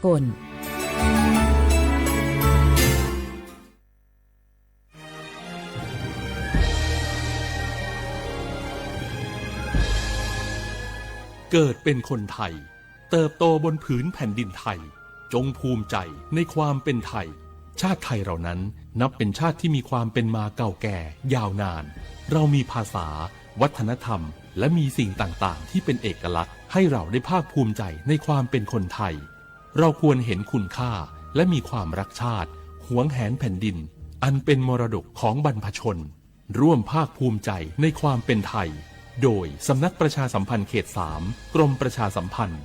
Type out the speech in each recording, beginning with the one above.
ากลเกิดเป็นคนไทยเติบโตบนผืนแผ่นดินไทยจงภูมิใจในความเป็นไทยชาติไทยเรานั้นนับเป็นชาติที่มีความเป็นมาเก่าแก่ยาวนานเรามีภาษาวัฒนธรรมและมีสิ่งต่างๆที่เป็นเอกลักษณ์ให้เราได้ภาคภูมิใจในความเป็นคนไทยเราควรเห็นคุณค่าและมีความรักชาติหวงแหนแผ่นดินอันเป็นมรดกของบรรพชนร่วมภาคภูมิใจในความเป็นไทยโดยสำนักประชาสัมพันธ์เขต 3 กรมประชาสัมพันธ์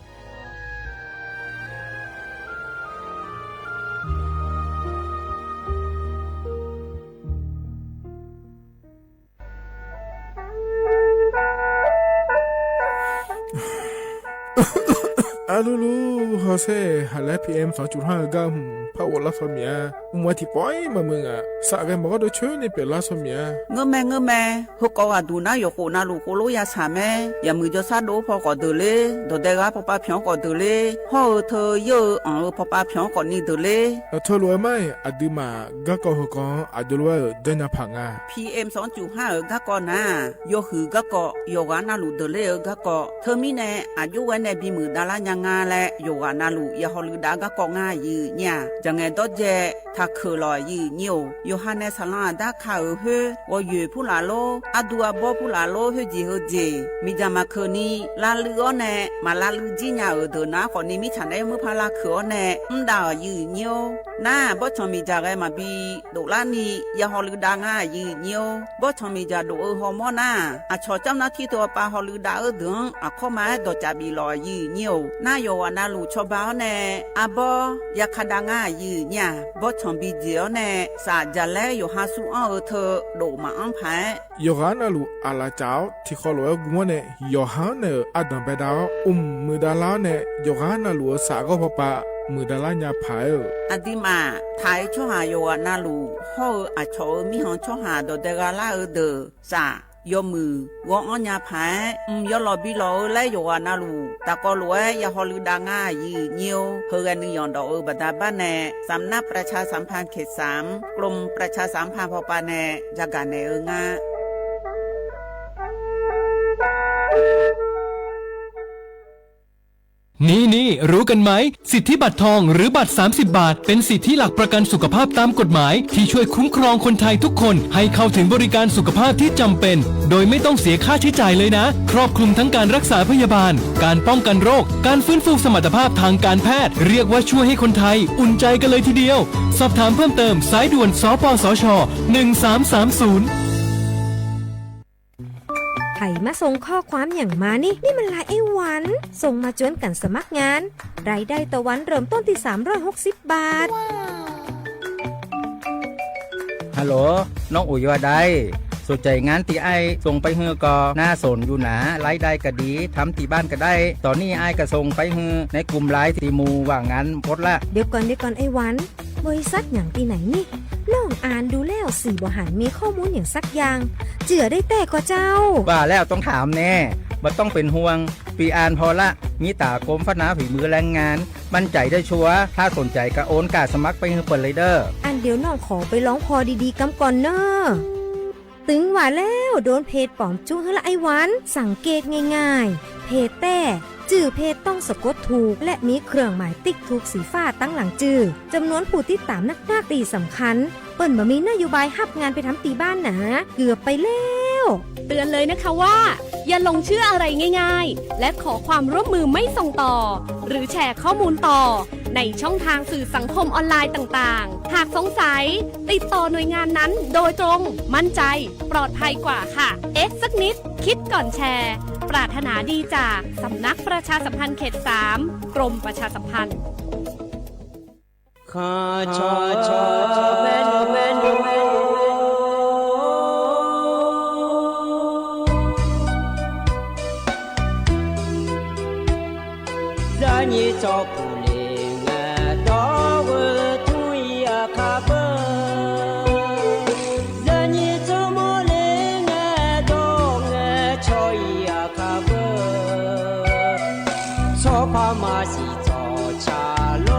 อาลูลูฮอเซ่ฮัลโหลPM 2.5 กัมพาวลาสเมียมัวที่ปอยมามึงอ่ะสักแกบอกว่าดูช่วยในเปล่าสเมียเงื้อแม่ฮกก็ดูนะอยู่คนน่ะลูกโลยาสาแม่อย่ามือจะซาโดพอก็เดเลยโดเดกาพอป้าเพียงก็เดเลยฮอเธอเยอะพอป้าเพียงก็นี่เดเลยเธอรวยไหมอดีมาก็ก็ฮกอดีรวยเดินพังอ่ะ PM 2.5 ก็ก็นะโยหือก็ก็โยกานาลูเดเลยก็ก็เธอมีแน่อายุวันในบีมือดารายังงาและโยกานาลูยาฮอลือดาก็ก็ง่ายยืเนี่ยจังไงดอเจถ้าคือลอยยืเหนียวโยฮันเนสลาดาคาเฮว่าอยู่ผู้ลาโลอดัวบอผู้ลาโลเฮจีเฮเจมีจามาคืนนี้ลาลือเน่มาลาลือจีเนาเดนะคนนี้มีฉันได้มือพาลาคือเน่ดาวยืเหนียวน่าบ่ชมีจาไงมาบีดูลานี่ยาฮอลือดาง่ายยืเหนียวบ่ชมีจาดูฮอร์โมนาอาชอเจ้าหน้าที่ตัวปาฮอลือดาดึงอาข้อมาดจาบีลอยยืเหนียวน่าโยวานาลูชอบาเน่อาบ่ยาคดาง่ายยืเนี่ยบ่ชมบีเจียวเน่สาจะแล้วอยู่หาสู้เอาเธอโดมาอังไผโยฮานาลูอาลาเจ้าที่เขาลอยกัวเน่โยฮานาอดัมเปดาวมือดาลาเน่โยฮานาลูสาก็พอปะมือดาลาญาไผอดีมาไทยช่อหาโยนาลูฮออาชอมีหอนช่อหาโดเดกาลาเดอสายอมือวองอัญญาไผยอลอบิลอและโยนาลูตะกอลวยยาฮอลือดาง่ายยืเนียวเฮกันนิยอนดอกบัดาบ้านแน่สำนักประชาสัมพันธ์เขต 3 กรมประชาสัมพันธ์พอปาแน่จาการแน่งานี่รู้กันไหมสิทธิบัตรทองหรือบัตร30 บาทเป็นสิทธิหลักประกันสุขภาพตามกฎหมายที่ช่วยคุ้มครองคนไทยทุกคนให้เข้าถึงบริการสุขภาพที่จำเป็นโดยไม่ต้องเสียค่าใช้จ่ายเลยนะครอบคลุมทั้งการรักษาพยาบาลการป้องกันโรคการฟื้นฟูสมรรถภาพทางการแพทย์เรียกว่าช่วยให้คนไทยอุ่นใจกันเลยทีเดียวสอบถามเพิ่มเติมสายด่วนสปสช1330ไผ่มาส่งข้อความอย่างมานี่มันลายไอ้หวันส่งมาจวนกันสมัครงานรายได้ต่อวันเริ่มต้นที่360 บาทฮัลโหลน้องอุ๋ยว่าได้สนใจงานที่ไอ้ส่งไปเฮือก็น่าสนอยู่นะรายได้ก็ดีทำที่บ้านก็ได้ตอนนี้ไอ้ก็ส่งไปเฮือในกลุ่มไลน์ที่มูว่างานพดละเดี๋ยวก่อนไอ้หวันบริษัทอย่างที่ไหนนี่ลองอ่านดูแล้วสีบ่หันมีข้อมูลอย่างสักอย่างเจือได้แต่ก็เจ้าว่าแล้วต้องถามแน่บ่ต้องเป็นห่วงปีอ่านพอละมีตากรมพัฒนาฝีมือแรงงานมั่นใจได้ชัวร์ถ้าสนใจก็โอนกาสมัครไปเฮือเปิดเลยเด้ออันเดี๋ยวน้องขอไปร้องพอดีๆกำก่อนเนอะตึงว่าแล้วโดนเพจปลอมจุ้งให้ละไอ้หวันสังเกตง่ายๆเพจแต่จื่อเพจต้องสะกดถูกและมีเครื่องหมายติ๊กถูกสีฟ้าตั้งหลังจื่อจำนวนผู้ติดตามนักตีสำคัญเปิ้นบ่มีนโยบายฮับงานไปทำตีบ้านนะเกือบไปแล้วเตือนเลยนะคะว่าอย่าลงเชื่ออะไรง่ายๆและขอความร่วมมือไม่ส่งต่อหรือแชร์ข้อมูลต่อในช่องทางสื่อสังคมออนไลน์ต่างๆหากสงสัยติดต่อหน่วยงานนั้นโดยตรงมั่นใจปลอดภัยกว่าค่ะสักนิดคิดก่อนแชร์ปรารถนาดีจากสำนักประชาสัมพันธ์เขต 3 กรมประชาสัมพันธ์พามาสิจอชาโล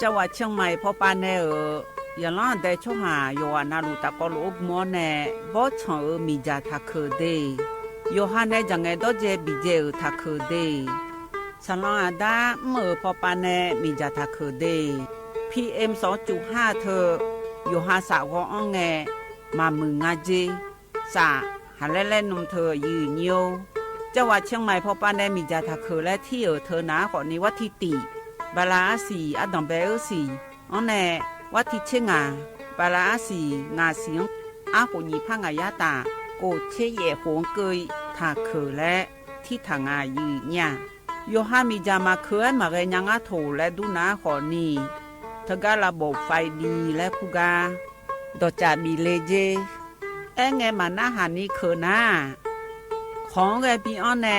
จังหวัดเชียงใหม่พอปานแน่อย่าล้อนแต่ช่วงหาโยอานาลูตะกอลูกมอแน่บ่ชอมีจาทักเคเดโยฮานแน่จังไงดอเจบิเจทักเคเดฉลองอาดาพอปานแน่มีจาทักเคเด PM 2.5 เธอโยฮาสาวอ้องแงมามึงงาเจสาหาเล่นนมเธอยืนโยจังหวัดเชียงใหม่พอปานแน่มีจาทักเคและที่เธอหนาขอนี้วัดทิติบาลาสีอดอมเบลสีอ๋อแน่วัดทิเชงาบาลาสีงาเสียงอาโหญีพังอายาตาโกเชเยหงเกยทาเคและที่ทางอายืเนี่ยโยฮามีจามาเคยมาเรยังอาโถและดูนาขอนี้ทการะบบไฟดีและคุกาดอจาบีเลเจไงมาหน้าหานี้เคนาของไงปีอ้อนแน่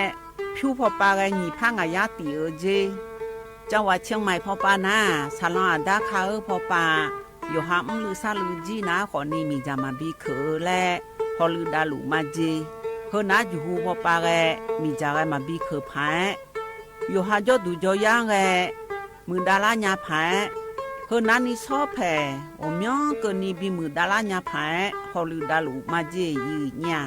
ผิวพอปาไงญีพังอายาตีเจจังหวัดเชียงใหม่พอปานาซาลอนอาดาคาพอปาโยฮามลือซาลือจีนาขอนี้มีจามาบีเคและพอลือดาลุมาเจเฮนาจูฮูพอปาแกมีจาแกมาบีเคพายโยฮาจอดูจอย่างแกมือดาลาญาพายเฮนานี่ชอบแผ่โอมยองเกินนี่บีมือดาลาญาพายพอลือดาลุมาเจยืเนี่ย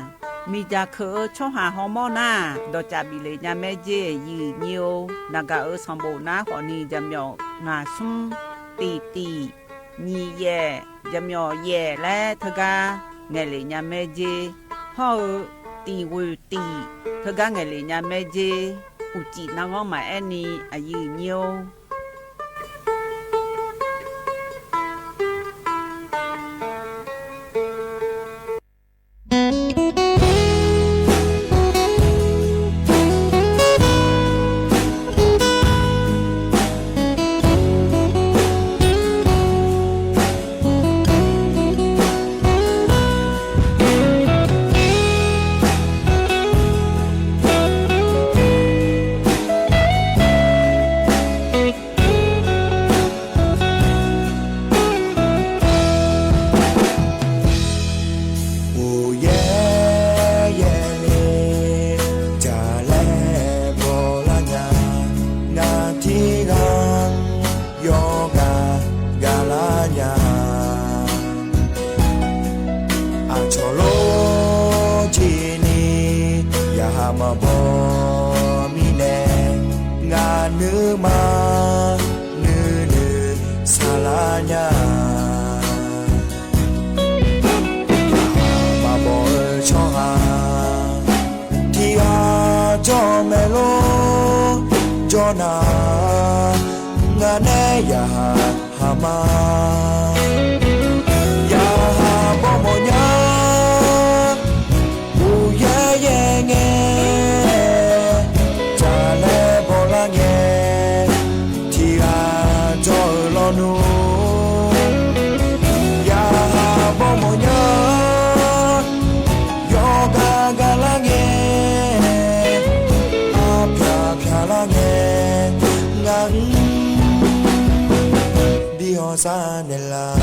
มีจาเคช่องหาฮอร์โมนาดอจาบิเลญาแม่เจยืเนียวนากาสมบูนาขอนี้จำยองงาซุมตีนีแย่จำยองแย่และทกาไงเลยญาแม่เจฮอตีวูตีทกาไงเลยญาแม่เจอุจินางอมาแอนี่อายืเนียวมาบอมีแนงานเนื้อมาเนื้อสาลาญามาบอช่องอาที่อาจอเมโลจอนา ngane ya hama ya bomonya u ye ye nge chale bola nge ti a jo lo nu ya bomonya yoga gala nge a pya la nge ngang Sanela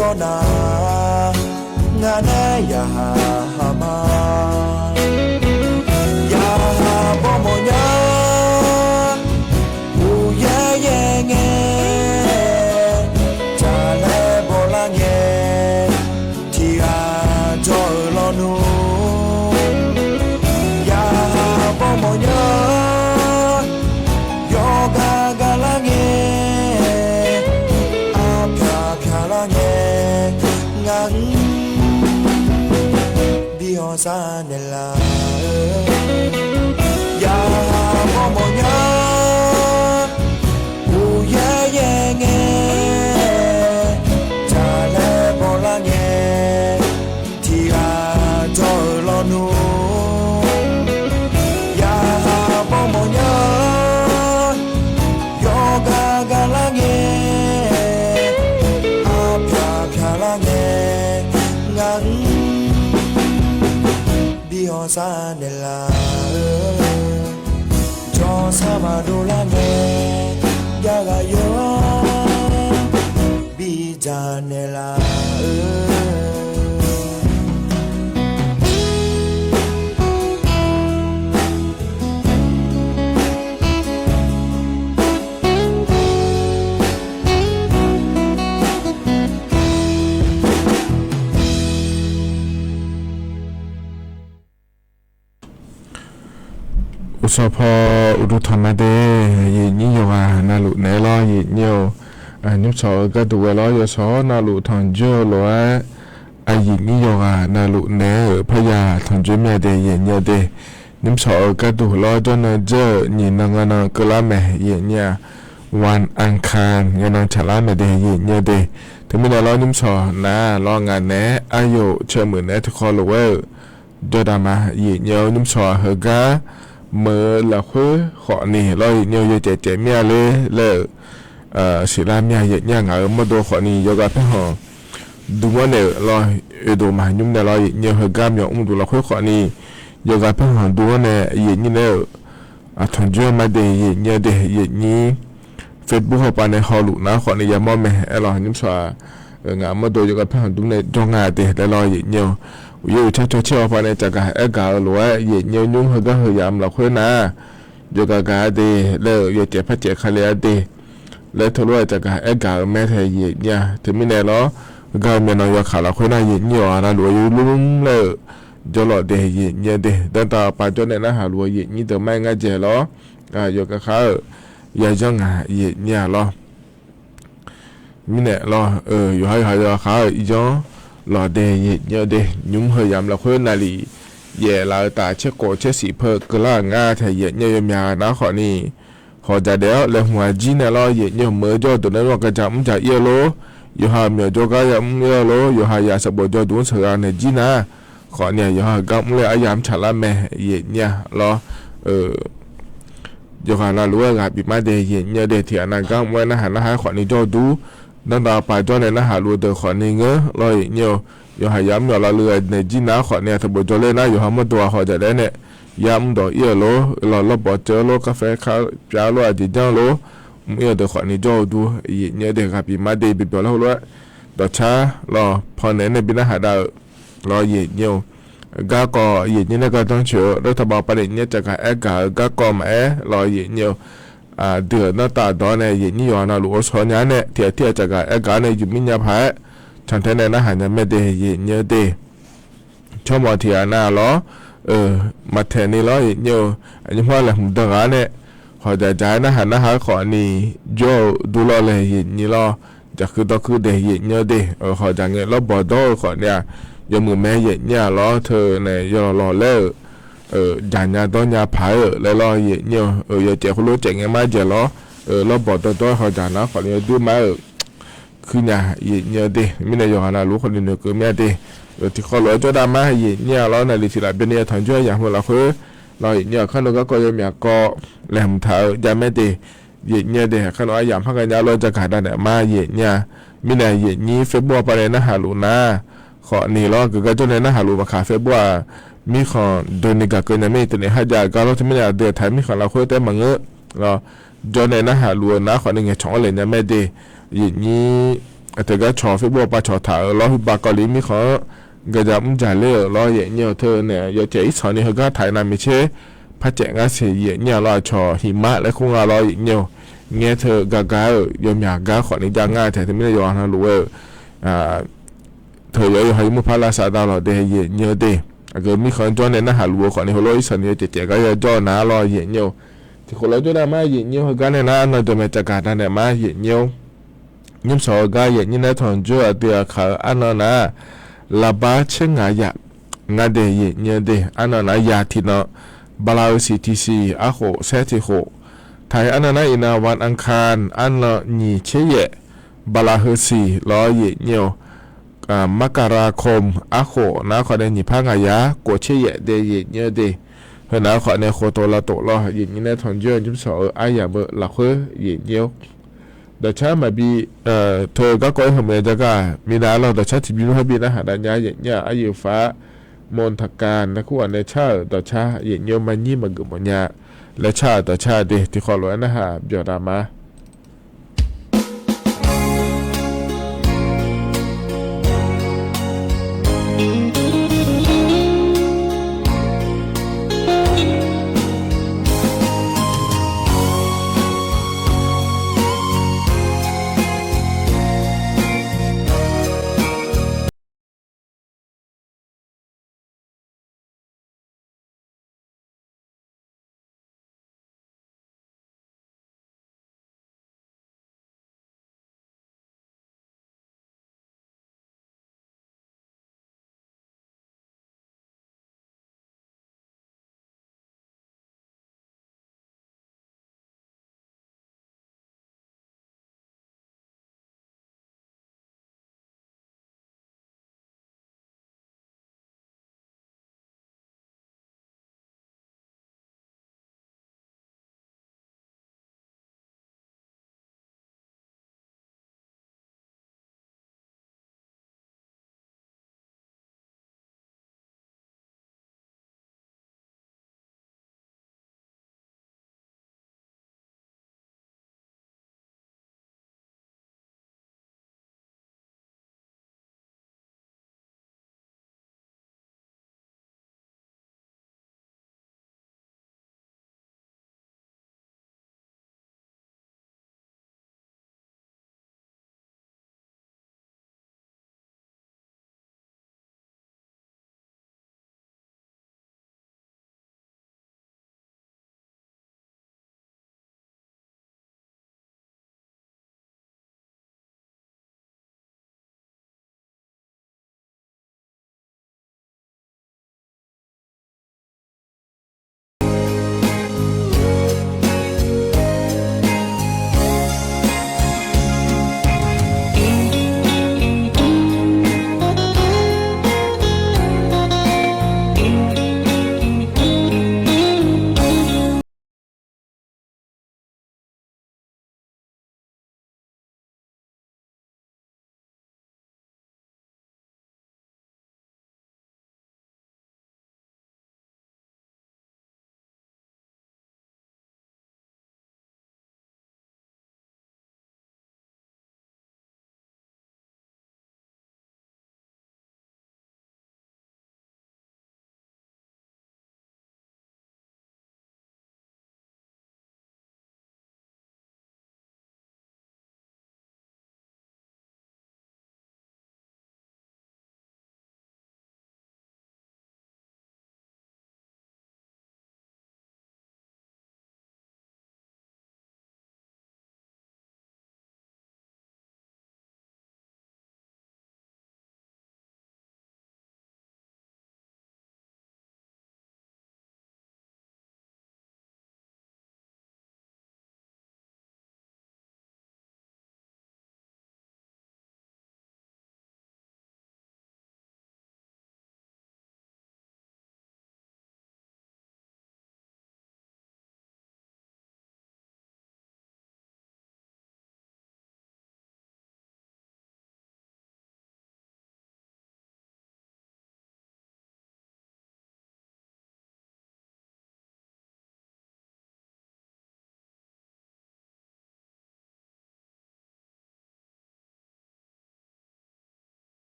Jona ngane ya hama ya bomonya u ye ye nge chale bola nge ti a jo lo nu sa ne la ya mo mo nya u ye ye nge cha le bo la nge ti ga jo lo nu ya mo mo nya yo ga ga la nge a pya la nge ngan bi ho sa ne la cho sa ma do la nge ya ga yo bi ja ne la อุสพออุดุธรรมเดยินิโยอานาลุเนลอยินิโยนิมสอก็ดูเวลอยสอนาลุทอนโจโลอายินิโยอานาลุเนพยาทอนโจเมเดยินิโยเดนิมสอก็ดูลอจนเจยินังนกลาเมยินิยวันอังคารยนังฉลาเมเดยินิโยเดถึงไม่ได้ลอนิมสอนาลองานเนอายุเชื่อมือเนทุกคนรู้ว่าโดดามายินิโยนิมสอเฮกาเมื่อเราคุยขอนี่เราเนี่ยจะเจ็บเมียเลยเลยศิลาเมียอย่างเงี้ยมาดูขอนี่ยกกับเพื่อนดูว่าเนี่ยเราดูมายุ่งเนี่ยเราเนี่ยเหตุการณ์อย่างดูเราคุยขอนี่ยกกับเพื่อนดูว่าเนี่ยอย่างนี้เนี่ยทนจุมาเดียเนี่ยเดียอย่างนี้เฟซบุ๊กเขาไปในฮอลลูนะขอนี่ยามอมแม่เรายุ่งสว่างานมาดูยกกับเพื่อนดูในจงงานเดียแล้วเราอย่างเนี่ยอยู่ชัดๆเชื่อพอในจากการกาหรือว่าเหยียดเงี้ยยุ่งเขาก็พยายามเราคุยนะอยู่กับการดีแล้วอยู่เจ็บพระเจ้าคาเลียดีแล้วทะลุจากการกาแม้แต่เหยียดเนี่ยถึงไม่แน่หรอกก็มีน้อยข่าวเราคุยนะเหยียดเงี้ยนะหรืออยู่ลุ่มแล้วจะหลอดเดียเหยียดเนี่ยดีแต่ต่อไปจนในนั้นหาหรือเหยียดนี่แต่ไม่ง่ายเจหรออยู่กับเขาอย่าจังเหยียดเนี่ยหรอไม่แน่หรออยู่ให้เขาอีจ้องหล่อเดยเยอะเดยยุ่งเหยามเราเพื่อนนาลีเย่เราตาเช็คโกเช็คสีเพิกกล้างาแทเยอะเยอะมีนะขอนี่ขอจะเดี๋ยวเลยหัวจีนเราเยอะเยอะเมื่อจอตัวนั้นว่ากระจำจะเยอะโลอยู่หาเมื่อจก็ยังเยอะโลอยู่หายาสบจอดูเสือในจีน่าขอเนี่ยอยู่หากำเลยอายามฉลาแม่เยอะเนี่ยรออยู่หาเรารู้ว่าบิมาเดยเยอะเยอะเดยที่อนาคตไว้นะหันนะฮะขอนี่จอดูนั่นต่อไปจอในนะหาลูเดอขอนี่เงอะลอยเงี้ยอยู่หายามอยู่เราเรือในจีน่าขอเนี่ยถ้าบจอเลยนะอยู่หามาตัวขอจะได้เนี่ยยามดอกเอี้ยโลเราลบบเจอโลกาแฟข้าวปลาโลอาจิจังโลเมื่อเดอขอนี่จอดูเนี่ยเด็กกับปีมาเดบิบแล้วรู้ดอกช้ารอพอไหนในบินหาดาวรอเงี้ยกาก็เนี่ยนี่ก็ต้องเชื่อรัฐบาลประเด็นเนี่ยจะกับกาก็มารอเงี้ยเดือดน้าตาดอนในยี่นี่ยอนาลูกสอนยาเนี่ยเที่ยวจากการในยุมิญญาภายฉันเท่านั้นนะหันไม่ได้ยี่เนี่ยเดชอบมาเที่ยวน่าล้อมาเทนี่ล้อยี่เนี่ยอันนี้ว่าอะไรผมต้องการเนี่ยขอจะจ่ายนะหันนะหาขอนี่โจดูล้อเลยยี่นี่ล้อจะคือต้องคือเดยี่เนี่ยเดขอจะเงี้ยล้อบอดขอเนี่ยยังมือแม่ยี่เนี่ยล้อเธอเนี่ยยอล้อเล่จานยาต้นยาผายแล้วรอเยอะเนี่ยอย่าเจ้าคนรู้เจ๋งไงมาเจาะล้อเราบอกตัวเขาจานนะขอเนี่ยดูมาคือเนี่ยเนี่ยดิไม่ได้ยอมนะรู้คนอื่นก็ไม่ได้ที่เขาเลยจะได้มาเยอะเนี่ยเราในลิขิตเป็นเนี่ยทางช่วยอย่างเราคือเราเนี่ยข้างนอกก็ยังมีก็แหลมเท้ายังไม่ได้เยอะเนี่ยเดี๋ยวข้างนอกอย่างพักกันยาเราจะขาดได้มาเยอะเนี่ยไม่ได้เยอะนี้เฟซบุ๊กไปเลยนะหาลูนะขอนี่เราก็จะเนี่ยนะหาลูมาขาเฟซบุ๊กมีของโดนในการเกินไม่ตัวนี้หายาก็เราจะไม่ได้เดือดไทยมีของเราคุยแต่มังเงะเราจนในนั้นหาลัวนะขอหนึ่งช่องเลยเนี่ยไม่ได้อย่างนี้แต่ก็ชอเฟซบุ๊กไปชอถ่ายเราบากอลีมีของก็จะมุ่งจ่ายเลยเราอย่างเงี้ยเธอเนี่ยอยากจะอีสานนี่เขาก็ถ่ายนำไม่ใช่พระเจ้างาเสียอย่างเงี้ยเราชอหิมะและคงเราอย่างเงี้ยเงี้ยเธอกากายอมอยากกาขอหนึ่งจางง่ายแต่ไม่ได้ยอมนะรู้ว่าเธออยากให้มุพาราสาดาเราได้อย่างเงี้ยได้ก็มีคนจอในนั้นหาลัวขอในหัวร้อยสันเนี่ยเจ๊ก็จะจอหน้ารอเยี่ยมที่คนเราจอได้มาเยี่ยมกันในนั้นเราจะมาจัดการนั่นแหละมาเยี่ยมยิ่งสองก็เยี่ยมในทางจอเดียร์เขาอันนั้นนะลาบาเชงายะ งาเดเยเนเดอันนั้นยาทินบาลาซีทีซีอะโคเซติโคไทยอันนั้นอินาวันอังคารอันละนีเชเยบาลาเฮซีล้อเยเนียวมกราคมอะโคนะขอได้นีพังายาโกเชเยเดเยเนเดเฮนะขอในโคโตลาโตล้อเยเนทอนเจอจุดสออายาเบละเฮเยเนียวเดชามาบีเธอก็ก้อยทำเองจะก็มีนาเราเดชาที่บินให้บินอาหารดันยาเยเนียอายุฟ้ามนทการนะคู่ในชาเดชาเยเนียวมันยี่มันกุมญาและชาเดชาเดที่ขอร้อยนะฮะเบียรามา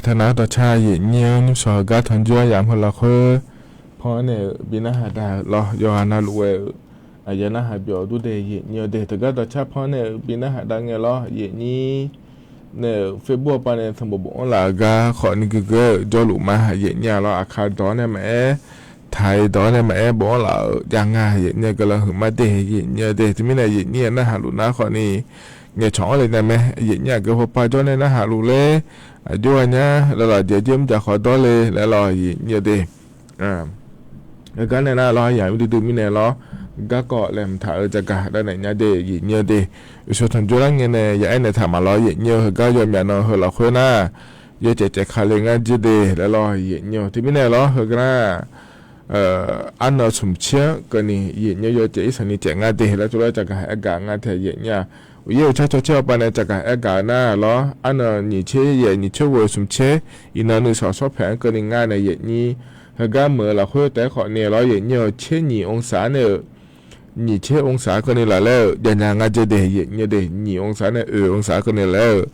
ธนาต่อชาเยเนียวนิสอกัดทันจัวยามพลเคพอเนี่ยบินาหาดาลอยอนาลุเวอายนาหาเบียวดูเดเยเนียวเดตกัดต่อชาพอเนี่ยบินาหาดังเงลอเยนี้เนี่ยเฟบบัวปาเนี่ยสมบูรณ์หลากาขอนี่ก็จอลุมาหาเยเนียเราอาคาดอนเนี่ยแม่ไทยดอนเนี่ยแม่บอกเราอย่างง่ายเยเนียก็เราหึมาเดเยเนียเดที่ไม่ได้เยเนียนะหาลุนะขอนี่ nghe chọnเลยนะแม่ยินยาก็พอปาจอนเลยนะหาลูเลยด้วยนะแล้วเราเดี๋ยวจิ้มจะขอตัวเลยแล้วเรายินเยอะดีแล้วก็เนี่ยนะเราอยากไปดูมิเนี่ยเราก็เกาะแหลมถ่ายจะกะได้ไหนเนี่ยเดี๋ยวยินเยอะดีส่วนทางจุฬาเงี้ยเนี่ยอยากให้เนี่ยทำมาเรายินเยอะก็ยอมอย่างน้อยเราคุยนะเยอะจะคาเลงานจีดีแล้วเรายินเยอะที่มิเนี่ยเราก็นะอันนั้นสมเชื่อก็นี่ยินเยอะจะอีสันนี่จะงานดีแล้วจุฬาจะกะให้กางานแทนยินเนี่ย我有悄悄悄把那这个一个那咯，按照你去也你去为什么去？伊那你少说盘个你按那也你，那个么了会带好你了也你要72°呢，你7°个你来了，人家俺这的也你的2°呢2°个你了，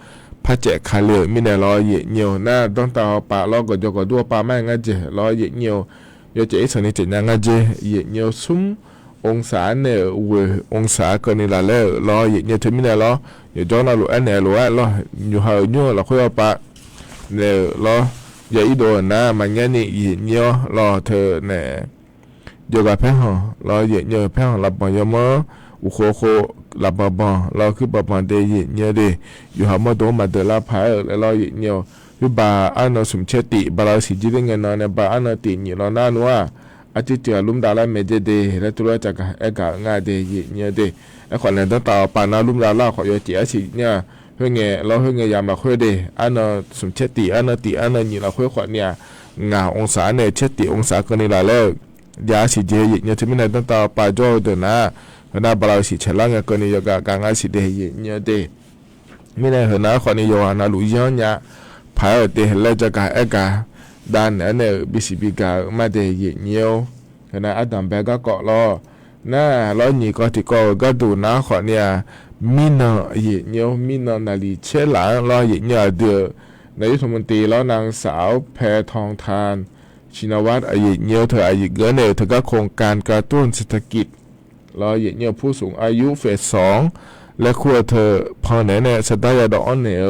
怕这看了米那了也你那当到把了个就个多把买俺这了也你要这一层你这俺这也你送。องศาเนี่ยองศาก็นี่ละแล้วรออย่างเงี้ยถึงไม่ได้รออย่าจ้องเราอันเนี่ยรู้ว่ารออยู่หาอยู่เราค่อยปะเนี่ยรออย่าอีโดนนะมันเงี้ยนี่อย่างเงี้ยรอเธอเนี่ยอยู่กับแพ้ห่อรออย่างเงี้ยแพ้ห่อหลับบอยมั้งอุโคโคหลับบอบอรอคือบบอเดียอย่างเงี้ยดิอยู่หามาโดนมาเดลาพายแล้วรออย่างเงี้ยคือบาอันนั้นสมเชติบาเราสิจีเงินนอนเนี่ยบาอันนั้นตีนี่เราหน้านัวอาทิตย์ที่ลุ่มดาลเมเจเดแล้วตัวจากเอกงาเดยเนี่ยเดไอ้คนนั้นต้องต่อปานาลุ่มดาลขอยเจียสิเนี่ยเพื่อไงเราเพื่อไงยามมาคุยเดอันนั้นสมเชติอันนั้นตีอันนั้นนี่เราคุยขวดเนี่ยงาองศาเนี่ยเชติองศาก็นี่ละแล้วยาสิเจยเนี่ยที่ไม่ได้ต้องต่อปาโจเดนะเพราะนั้นบาเราสิเชลังก็นี่ยกกางาสิเดยเนี่ยเดไม่ได้เห็นนะคนนี้โยฮานาลุยอนเนี่ยพายเดแล้วจากเอกด้านนั้นเนี่ยบิสิบิกามาเดียเนียวขณะอัตตัมเบก็เกาะล้อน่าล้อหนีก็ที่ก็ดูน้าขอเนี่ยมินาเนียวมินานาลีเชหลังล้อเนียวเดือนายกรัฐมนตรีล้อนางสาวแพทองทานชินวัตรเนียวเธออายุเกินเนี่ยเธอก็โครงการกระตุ้นเศรษฐกิจล้อเนียวผู้สูงอายุเฟส2และครัวเธอพอไหนเนี่ยสตาร์ดอนเนี่ย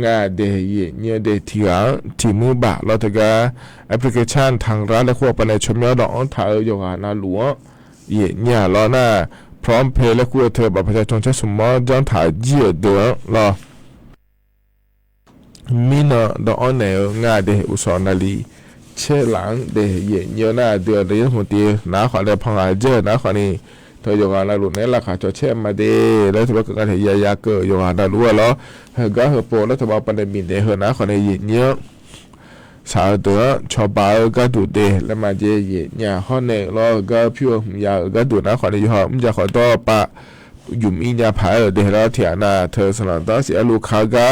งาเดียเนี่ยเดที่ร้านที่มือบะเราถึงกับแอปพลิเคชันทางร้านและควบไปในชมยอดองถ่ายอยู่หน้าหลวงเนี่ยเราหน้าพร้อมเพย์และควบเธอบัตรประชาชนใช้สมมติย้อนถ่ายเยอะเดือดเรามีน่ะดอนเนี่ยงาเดียอุศนาลีเชหลังเดียเนี่ยหน้าเดือดเลยทั้งทีน้าขอเดียพังอาเจน้าขอนี่เธออยู่งานหลุดในราคาจะเชื่อมาดีแล้วถือว่าการเหยียดเกิดอยู่งานรู้ว่าแล้วเฮก็เฮโปแล้วถือว่าปันได้บินเดเฮนะคนในเยอะสาวตัวชอบบ่าวก็ดูเดแล้วมาเจเนี่ยห้องเนี่ยเราก็พิวอยากก็ดูนะคนในอยู่ห้องจะขอตัวปะอยู่มีเนี่ยผายเดแล้วเถียนะเธอสนับสนุนลูกค้าก็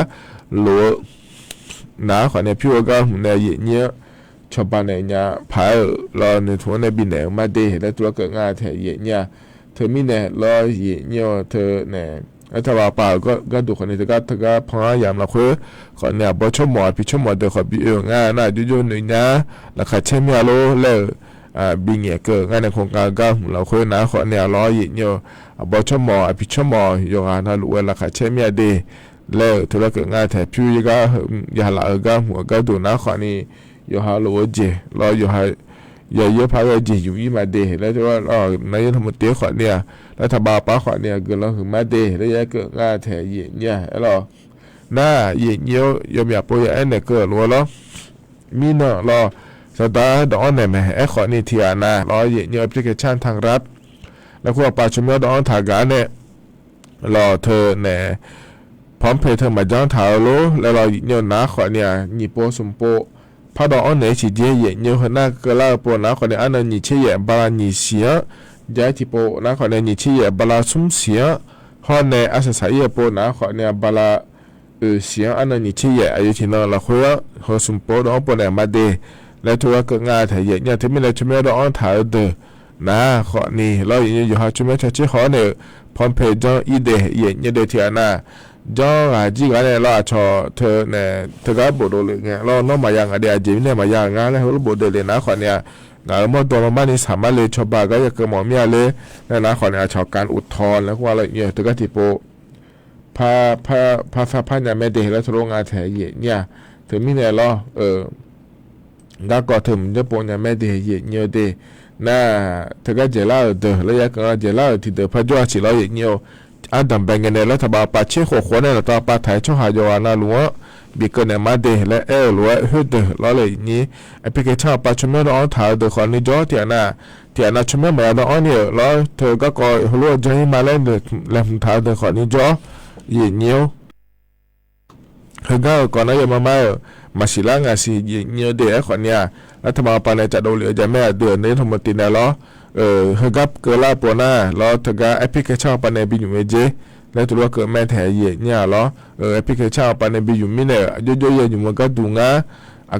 รู้นะคนในพิวก็ในเนี่ยชอบบ้านเนี่ยผายเราในทัวร์ในบินเดมาดีแล้วตัวเกิดงานแถวเนี่ยเธอมีเนี่ยรอเนี่ยเธอเนี่ยถ้าว่าป่าก็ดูคนนี้เธอก็พยายามละคุยคนเนี่ยบ่ชอบหมอพี่ชอบหมอเด็กเขาบีงานน่ะยุ่งๆหน่อยนะแล้วเขาเชื่อมีอะไรแล้วบินเนี่ยเกิดงานในโครงการก็เราคุยนะคนเนี่ยรอเนี่ยบ่ชอบหมอพี่ชอบหมออยู่งานน่ะรู้แล้วเขาเชื่อมีอะไรแล้วเธอก็เกิดงานแต่พี่ก็อย่าละก็หัวก็ดูนะคนนี้อยู่หาลูกเจรออยู่หาอย่าเยอะพาไปจีอยู่ยี่มาเดแล้วที่ว่านายธรรมเตี้ยขวัญเนี่ยแล้วถ้าบาป้าขวัญเนี่ยเกิดเราถึงมาเดแล้วยังเกิดงานแถวเนี่ยแล้วน่าเยี่ยวยอมอยากปล่อยเนี่ยเกิดรัวแล้วมีเนาะรอสตาร์ดอนเนี่ยแม่ไอ้ขวัญนี่ที่อ่ะนะรอเยี่ยแอปพลิเคชันทางรัฐแล้วพวกป่าชมยอดอนถากาเนี่ยรอเธอเนี่ยพร้อมเพย์เธอมาจ้างถาวโลแล้วรอเยี่ยนะขวัญเนี่ยญี่ปุ่นสมโปพอดอนเนี่ยสิเจียเนี่ยคนน่าก็เล่าปนนะคนเนี่ยอันนั้นนี่เชี่ยบาลานี่เสียย้ายที่ปนะคนเนี่ยนี่เชี่ยบาลาสุ่มเสียฮอนเนี่ยอาศัยสายปนะคนเนี่ยบาลาเสียอันนั้นนี่เชี่ยอายุที่นั่นละคุยหัวสุ่มปดอนปนเนี่ยมาเดแล้วทัวร์ก็งานถ่ายเนี่ยที่ไม่ได้ช่วยดอนถ่ายเดนะคนนี้เราอยู่หาช่วยช่วยเขาเนี่ยพร้อมเพย์จ้องอีเดเนี่ยเดที่อันน่ะจ้องจีกันเนี่ยเราชอเธอเนี่ยเธอก็บ่ดูเลยไงเราน้องมาอย่างเดียวจีเนี่ยมาอย่างงั้นแล้วเราบ่ดูเลยนะคนเนี่ยงานมั่วตัวมันนี่สามารถเลยชาวบ้านก็จะเกิดหมอเมียเลยนะคนเนี่ยชอบการอุทธรณ์แล้วว่าอะไรเนี่ยเธอก็ที่โปพาเนี่ยไม่ได้แล้วทรงงานแถวเนี่ยเธอมีเนี่ยเราก็ก็ถึงจะปนเนี่ยไม่ได้เนี่ยเดน่าเธอก็เจล่าเดแล้วยังก็เจล่าที่เดพระจ้าสิเราเนี่ย อาดัมแบงเงินรัฐบาลปาเชโคขวเนี่ยต่อปาไทยช่อหายาวานาลัวบีเกินมาเดและลัวฮึดล้อเลยนี้แอปพลิเคชันปาชมเนอถ่ายเดขอนิจอที่อันน่ะชมมาแล้วอันนี้แล้วเธอก็รัวใจมาเล่นแล้วถ่ายเดขอนิจอยีเนียวเฮก็ก่อนหน้ายังมาสิลางาสิยีเนียวเดะขอเนี่ยรัฐบาลปาเนี่ยจะดูเหลือจะแม่เดือนนี้ทั้งหมดตีเนี่ยล้อเฮก็เกิดลาปวน่าแล้วเธอก็แอปพลิเคชันปาเนี่ยบิอยู่เมเจแล้วตัวก็แม่แถเย่เนี่ยล้อแอปพลิเคชันปาเนี่ยบิอยู่มิเนี่ยย่อยๆอยู่มันก็ดูงา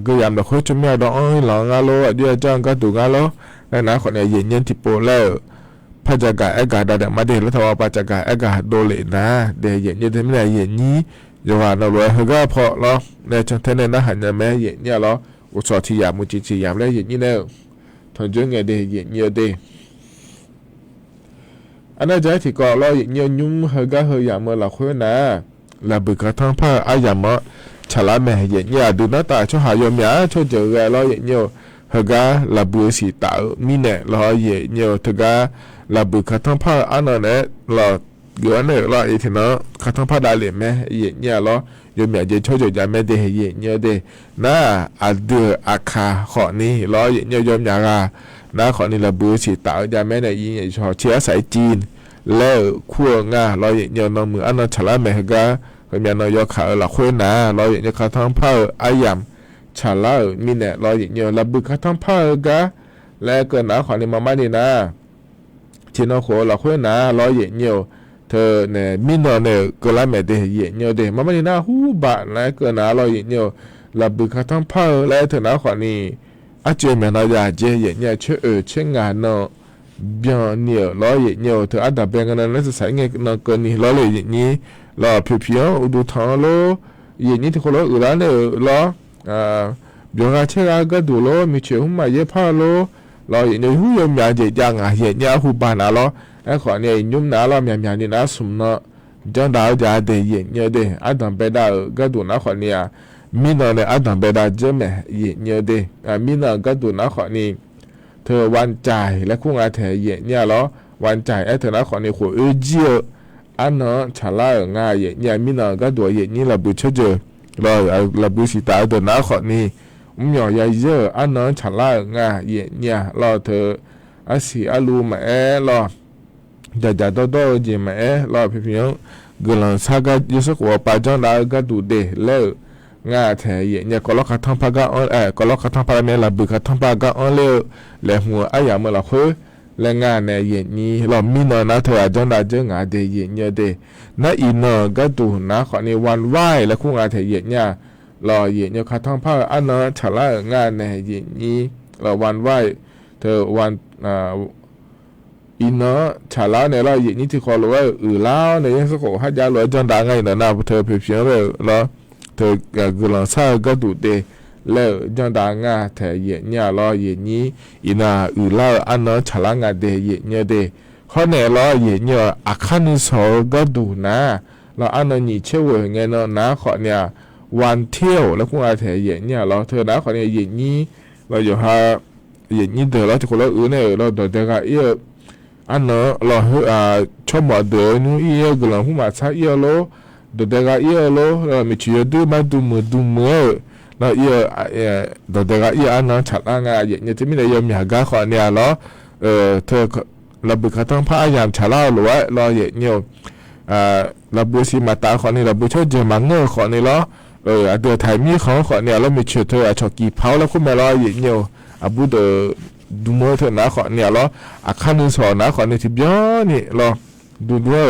ก็ยามเราคุยชมดองหลังงาโลย่อยจังก็ดูงาโลแล้วนะคนเนี่ยเย็นเย็นที่โปแล้วพระจักรเอกาดามาเดแล้วทว่าพระจักรเอกาโดเลนะเดเย็นเย็นที่ไม่ได้เย็นนี้อย่าว่าเราเลยเขาก็พอล้อในจังเทนนะหันจะแม่เย็นเนี่ยล้ออุตส่าห์ที่ยามมุจิที่ยามแล้วเย็นนี้แล้วทนจนไงเดเย็นเยอะเดอันนั้นจะที่ก่อล้อเย็นเยอะยุ่งเขาก็เขายามเมื่อเราคุยนะแล้วบุกกระทั่งผ้าอายามะฉลาดแม่เย็นเนี่ยดูหน้าตาช่วยหายอมยาช่วยเจอแกล้อเย็นเยอะเฮก็ลาบุสีตามีเนี่ยล้อเย็นเยอะเธอก็ลาบุกระทั่งผ้าอันนั้นเนี่ยล้อเดี๋ยวเนี่ยล้ออีทีนั้นกระทั่งผ้าได้เลยแม่เย็นเนี่ยล้อยอมยาจะช่วยจะแม่เดเย็นเยอะเดน่าอัดเดืออาคาขอนี้ล้อเย็นเยอะยอมยาน่าขอนี้ลาบุสีตาจะแม่เนี่ยยิงชอเชื้อสายจีนแล้วขั้วงาล้อเย็นเยอะน้องมืออันนั้นฉลาดแม่เฮก็ก็มีนายกข่าวหลักคุยนะเราอย่างนี้ข้าทั้งพ่ออายามชาลามีเนี่ยเราอย่างนี้ระบุข้าทั้งพ่อกะและเกิดหนาขอในมาดีนะที่น้องขอหลักคุยนะเราอย่างนี้เธอเนี่ยมีนเนี่ยก็ละแม่เดียอย่างนี้เดียมาดีนะหูบะและเกิดหนาเราอย่างนี้ระบุข้าทั้งพ่อและเธอหนาขอนี่อาเจแม่นายาเจอย่างนี้เชื่อเชื่องานเนาะเบียนเนี่ยเราอย่างนี้เธออันดับแบงกันนั้นจะใส่เงินนเกินนี่เราเลยอย่างนี้เราเพียวๆดูทางโลอย่างนี้ที่คนเราอื่นแล้วเนี่ยเราเบียงอาเชื่อก็ดูโลมีเชื่อหุ่มมาเยอะพาโลเราอย่างนี้หุ่ยมยาเจจังอ่ะเห็นยาหุ่บานอ่ะเราไอ้ขวานเนี่ยยุ่มน้าเรามีมีนี่น้าสุ่มเนาะจังดาวจะเดียเงี้ยเดอันดับเบดาก็ดูน้าขวานเนี่ยมีนเนี่ยอันดับเบดาเจอแม่เงี้ยเดมีนก็ดูน้าขวานนี่เธอวันจ่ายและคู่งานเธอเนี่ยเราวันจ่ายไอ้เธอน้าขวานนี่หัวเจียอันนั้นฉลาดง่ายอย่างมีนก็ตัวอย่างนี้เราบุเชื่อเราบุสิตาตัวน้าขอนี่มีอย่างเยอะอันนั้นฉลาดง่ายอย่างเนี่ยเราเธออาศัยอาลูมาเราจะตัวจริงมาเราเพียงกำลังสักยุสกว่าปัจจัยเราก็ดูเดแล้วง่ายแท้อย่างเนี่ยก็เราขัดทั้งพักก็ก็เราขัดทั้งพักเนี่ยเราบุขัดทั้งพักก็แล้วแล้วหัวอายามเราคุยและงานในเย็นนี้เรามีนนะเธอจังได้เจองานเดียเย็นเยอะเดนั่นอีนก็ดูนะขอในวันไหวและคู่งานเธอเย็นเนี่ยเราเย็นเนี่ยข้าทั้งภาคอันนั้นฉลาดงานในเย็นนี้เราวันไหวเธอวันอีนฉลาดในเราเย็นนี้ที่ขอรู้ว่าแล้วในยังสักหัดยาเลยจังได้ไงนะเธอเพียงเลยแล้วเธอกำลังสร้างก็ดูเดแล้วจังดางาแถเย็นเนี่ยรอเย็นนี้อีน่าเล่าอันนั้นฉลางาเดเย็นเนี่ยเดข้อไหนรอเย็นเนี่ยอาคารนิสอก็ดูนะเราอันนั้นนี่เชื่อไงเนาะนะขอเนี่ยวันเที่ยวแล้วพวกอาแถเย็นเนี่ยเราเธอนะขอเนี่ยเย็นนี้เราอยู่ฮะเย็นนี้เดี๋ยวเราจะคนละเนี่ยเราเดี๋ยวก็อันนั้นเราชอบมาเดี๋ยวนี้กำลังพูดมาใช้โลเดี๋ยวก็โลเราไม่เชื่อดูมาดูมือเราเดี๋ยวก็อันนั้นฉลาดง่ายอย่างนี้ที่ไม่ได้ยอมอยากก็ขอเนี่ยเราเธอเราบุกกระทั่งพยายามฉลาดหรือว่าเราอย่างนี้เราบุษมาตาขอเนี่ยเราบุช่วยเจอมังเงอขอเนี่ยเราเดี๋ยวไทยมีของขอเนี่ยเราไม่เชื่อเธอชอบกี่เผาแล้วคุณมาเราอย่างนี้บุเดดูมือเธอนะขอเนี่ยเราอาคารนึงสอนนะขอเนี่ยที่เยอะนี่เราดูด้วย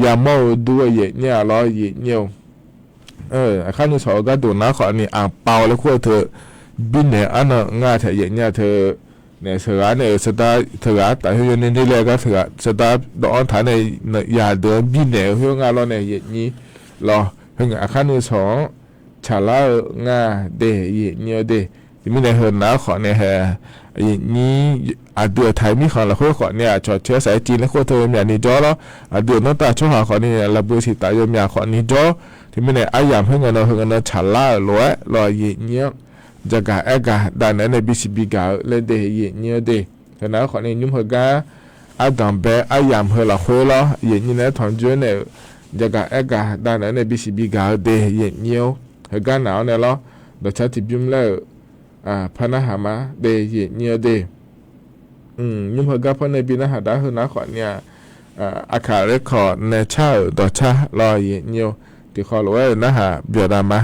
ยาเมาด้วยอย่างนี้เราอย่างนี้ข้านุสก็ดูนะขอนี่อ่างเปาแล้วขั้วเธอบินเนี่ยอันนั้นง่ายแต่อย่างเนี้ยเธอเนี่ยเสือเนี่ยสตาเธอแต่ที่อยู่ในนี่เลยก็เสือสตาดอนฐานในยาเดินบินเนี่ยเพื่องานเราเนี่ยอย่างนี้รอเพื่อข้านุสฉลาดง่ายเดย์อย่างเนี้ยเดย์ที่ไม่ได้เห็นนะขอเนี่ยอย่างนี้เดือดไทยมีของเราขั้วขอเนี่ยจอดเชื้อสายจีนแล้วขั้วเธอเนี่ยนี่จ้อแล้วเดือดน้ำตาช่วยหาขอนี่ระเบิดสิตายยมยาขอนี่จ้อที่ไม่ได้อายามเพื่อนเราฉลาดรวยรอยเงี้ยจะกะแอกะด้านนั้นในบีซีบีกาเลยเดย์เงี้ยเดย์แต่นะขอในยุ่งเหกะ อาดังเบอายามเฮละคุยล้อเย็นนี่นะทอนจวนเนี่ยจะกะเอกะด้านนั้นเนี่ยบิสิบิกาเดเย็นเนียวเฮกันหนาวเนี่ยล้อเดชาติบิมแล้วพนะหามาเดเย็นเนียวเดยุ่งเฮกันพอในบินะหาได้เฮนะขวัญเนี่ยอาคาเรคคอร์ดในชาดอชารอเย็นเนียวที่ขอรู้ว่านะฮะเบียดามา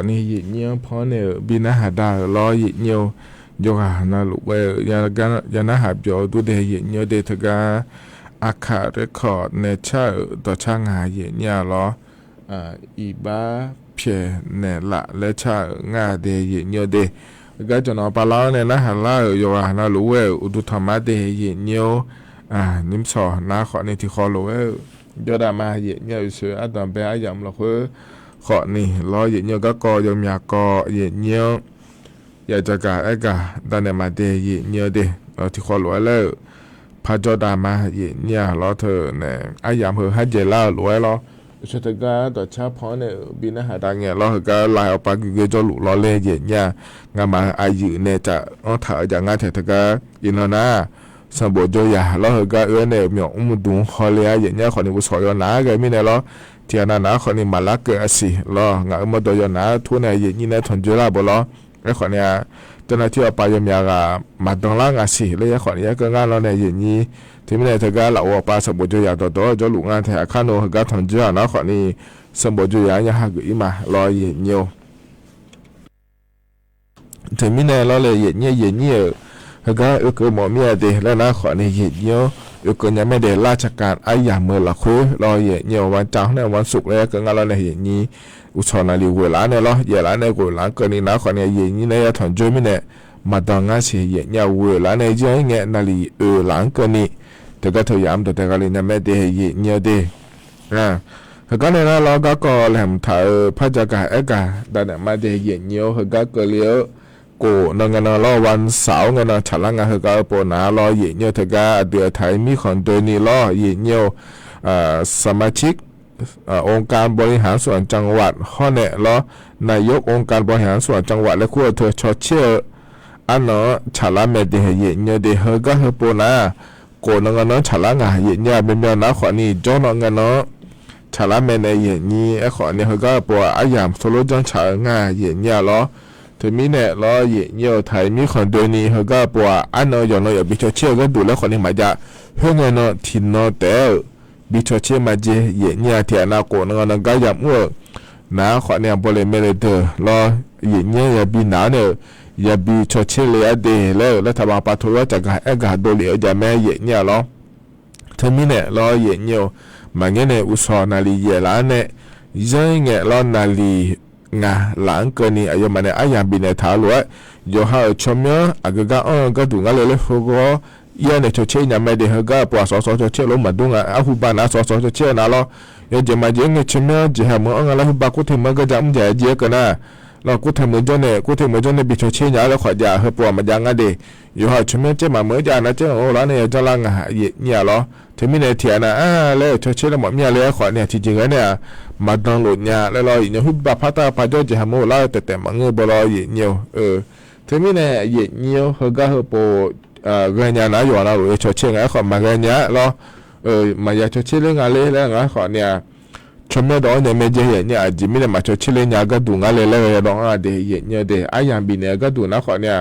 นี่ยิเนียวพอเนี่ยบินหาดาล้อยิเนียวยกหานาลูกเวยายานาหาเปียวตัวเดียยิเนียวเดทกาอาคาเรคคอร์ดเนเชอร์ต่อช่างหายิเนียล้ออีบ้าเพียเนละและช่างาเดียยิเนียวเดก็จะนอปลาเนี่ยนะฮะล่ายกหานาลูกเวอุดุธรรมะเดียยิเนียวนิมสอนาขอในที่คอลูกเวยอดามายิเนียวเสืออัตตาเบียยำละคือขอนี่ล้อยิเนียวก็กอยมยากอยิเนียวอยากจะกาไอ้กาตอนเนี่ยมาเดียยิเนียวเดเราที่คอลูกแล้วพระจอดามายิเนียล้อเธอเนี่ยไอ้ยำเฮอให้เจล่าลูกล้อชุดตะการต่อชาพอเนี่ยบินหาดังเงี้ยล้อก็ลายออกไปก็จะลูกล้อเล่ยิเนียงามาอายุเนี่ยจะถ่ายอย่างงั้นเถอะตะการยินนะสมบูรณ์ยาแล้วก็เนี่ยมีมุดดุงฮอลเลยอย่างเงี้ยคนนี้ผู้สอยนะก็ไม่เนี่ยล้อที่นั่นนะคนนี้มาลักเกอสิล้องามุดยนะทุนเนี่ยอย่างนี้เนี่ยทนจุฬาบ่ล้อไอ้คนเนี่ยเจ้าหน้าที่ไปยมยากมาตรงล่างสิเลยไอ้คนนี้ก็งานเราเนี่ยอย่างนี้ที่ไม่ได้เธอก็เราว่าไปสมบูรณ์ยาตัวจะลูกงานแถวข้างโน้ก็ทนจุฬานะคนนี้สมบูรณ์ยาอย่างหักอีมาล้ออย่างเงี้ยที่ไม่ได้ล้อเลยอย่างเงี้ยก็ก็หมอเมียเดแล้วนะขอในเหตุเยอะก็ยังไม่ได้ราชการไอ้อย่างเมื่อละคุยรอเหตุเยวันจันทร์ในวันศุกร์แล้วก็งานเราในเหตุนี้อุชนาลีเวลาเนี่ยล้อเวลาในกูหลังเกินนี้นะขอในเหตุนี้ในถอนจุ้ยไม่เนี่ยมาดองงานเสียเหตุเวลาในเจ้าเงี้ยนาลีหลังเกินนี้แต่ก็พยายามแต่ก็เลยยังไม่ได้เหตุเยเดก็ในนั้นเราก็แหลมถ่ายพระจักรเอกาแต่เนี่ยมาได้เหตุเยอะก็เกลียวกูนั่งกันรอวันเสาร์กันฉลองงานเฮก็ปนารอเยี่ยเถกาเดือไทยมีคนโดยนี่รอเยี่ยสมาชิกองค์การบริหารส่วนจังหวัดข้อเนี่ยรอนายกองค์การบริหารส่วนจังหวัดและคู่เธอชอเชื่ออันเนาะฉลองเมเดเยี่ยเดเฮก็เฮปนากูนั่งกันฉลองงานเยี่ยเป็นเมื่อนะขอนี่จอนกันเนาะฉลองเมเนเยี่ยไอ้ขอเนี่ยเฮก็ปวดอายามโซโลจังฉลองงานเยี่ยรอถึงมีเนี่ยล้อเยี่ยไทยมีคนโดยนี้เขาก็ปัวอันเนาะอย่างเนาะอย่าบิชเชื่อก็ดูแล้วคนนี้มาจะเพื่อนเนาะทินเนาะแต่บิชเชื่อมาเจเยี่ยที่อนาคตเนาะก็อย่างว่าน้าคนเนี่ยบริเมเลเตอร์ล้อเยี่ยอย่าบินหนาเนี่ยอย่าบิชเชื่อเลยเดแล้วถ้ามาปัทุว่าจะการการโดเลียจะแม่เยี่ยล้อถึงมีเนี่ยล้อเยี่ยมาเงี้ยเนี่ยอุศนาลีเยี่ยล้านเนี่ยยังเงี้ยล้อนาลีงาหลังเกินนี้อายุมันเนี่ยอายังบินในท้าลวยโยฮาชมยอากาก็ดูงาเลยฟูก็ยันในชดเชยยังไม่ได้ฮก็ปวดสอชดเชยลงมาดูงาอาหุบานาสอชดเชยน่ะล้อยังจะมาเยอะเงี้ยชมยจะหามืองาลหุบากุเทมันก็จะมุ่งใจเยอะกันนะเรากุเทมันจนเนี่ยบิชดเชยยาแล้วขอจะเฮปวดมันยังไงดีโยฮาชมยจะมาเมื่อจานะเจ้าโอ้ล้อเนี่ยจะลังหาเนี่ยล้อถึงมีในเถียนะแล้วชดเชยแล้วหมดเนี่ยเลยขอเนี่ยจริงๆเนี่ยมาดองโหลดเนี่ยแล้วรออีกเนี่ยหุบพัตตาพาจจะหาโมล่าแต่มังเงบรออีกเนี่ยถึงมีเนี่ยอีกเนี่ยเขาก็เขาปเงินเนี่ยนะอยู่นะหรือชดเชยไงขอมาเงินเนี่ยรอมาอยากชดเชยเรื่องอะไรแล้วไงขอเนี่ยชมเนี่ยดองเนี่ยไม่เจอเนี่ยจิมีเนี่ยมาชดเชยเนี่ยก็ดูงานเลยแล้วดองอะไรเนี่ยเดี๋ยวไอ้ยามบินเนี่ยก็ดูนะขอเนี่ย